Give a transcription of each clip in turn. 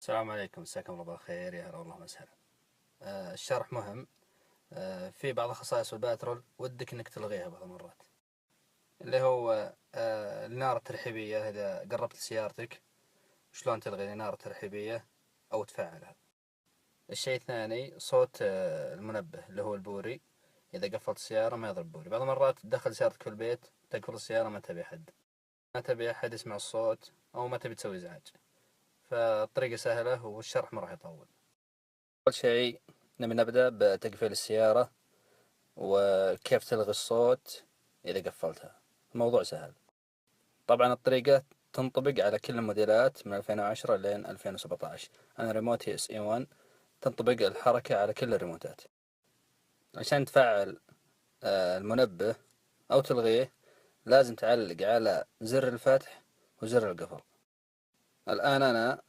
السلام عليكم، مساكم الله بالخير، يا هلا والله مسهلا. الشرح مهم. في بعض خصائص الباترول ودك انك تلغيها بعض المرات، اللي هو النار الترحيبية. إذا قربت لسيارتك شلون تلغي النار الترحيبية أو تفعلها. الشيء الثاني صوت المنبه اللي هو البوري، إذا قفلت السيارة ما يضرب بوري. بعض المرات تدخل سيارتك في البيت تقفل السيارة، ما تبي أحد يسمع الصوت أو ما تبي تسوي إزعاج، فالطريقة سهلة والشرح ما راح يطول. أول شيء نبي نبدأ بتقفيل السيارة وكيف تلغي الصوت إذا قفلتها. الموضوع سهل. طبعا الطريقة تنطبق على كل الموديلات من 2010 لين 2017. أنا ريموتي SE1 تنطبق الحركة على كل الريموتات. عشان تفعل المنبه أو تلغيه لازم تعلق على زر الفتح وزر القفل. الآن أنا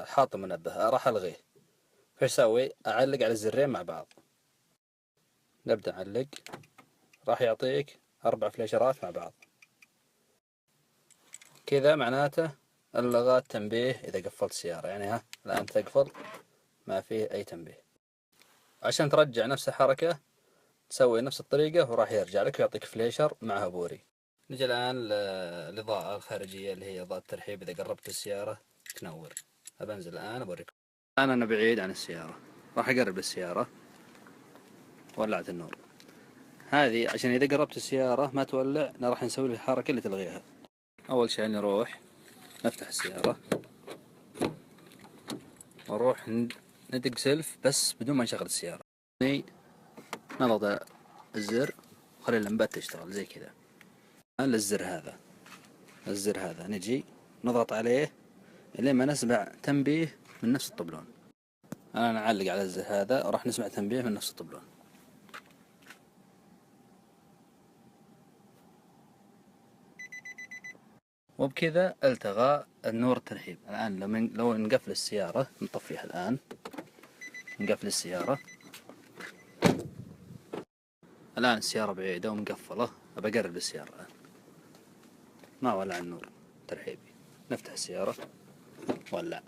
حاط منبه راح ألغيه، فايش أسوي؟ أعلق على الزرين مع بعض. نبدأ نعلق، راح يعطيك 4 فلاشرات مع بعض. كذا معناته اللغة تنبيه إذا قفلت السيارة، يعني ها الآن تقفل ما فيه أي تنبيه. عشان ترجع نفس الحركة تسوي نفس الطريقة وراح يرجع لك ويعطيك فليشر معها بوري. نجي الآن للإضاءة الخارجية اللي هي إضاءة الترحيب. إذا قربت السيارة تنور. أبنزل الآن أوريكم. الآن أنا بعيد عن السيارة، راح أقرب السيارة، ولعت النور. هذه عشان إذا قربت السيارة ما تولع، راح نسوي الحركة اللي تلغيها. أول شيء نروح نفتح السيارة ونروح ندق سلف بس بدون ما نشغل السيارة. نضغط الزر وخلي اللمبات تشتغل زي كذا. الآن الزر هذا نجي نضغط عليه لين ما نسمع تنبيه من نفس الطبلون. أنا نعلق على الزر هذا وراح نسمع تنبيه من نفس الطبلون. وبكذا التغى النور الترحيب. الآن لو نقفل السيارة، نطفيها الآن، نقفل السيارة. الآن السيارة بعيدة ومقفلة، أبى أقرب السيارة الآن ما ولع النور ترحيبي. نفتح السيارة ولع.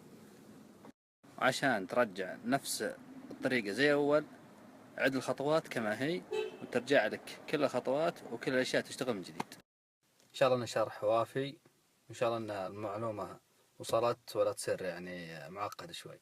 عشان ترجع نفس الطريقة زي أول عد الخطوات كما هي وترجع لك كل الخطوات وكل الأشياء تشتغل من جديد. إن شاء الله إن شرح وافي، إن شاء الله إن المعلومة وصلت ولا تصير يعني معقدة شوي.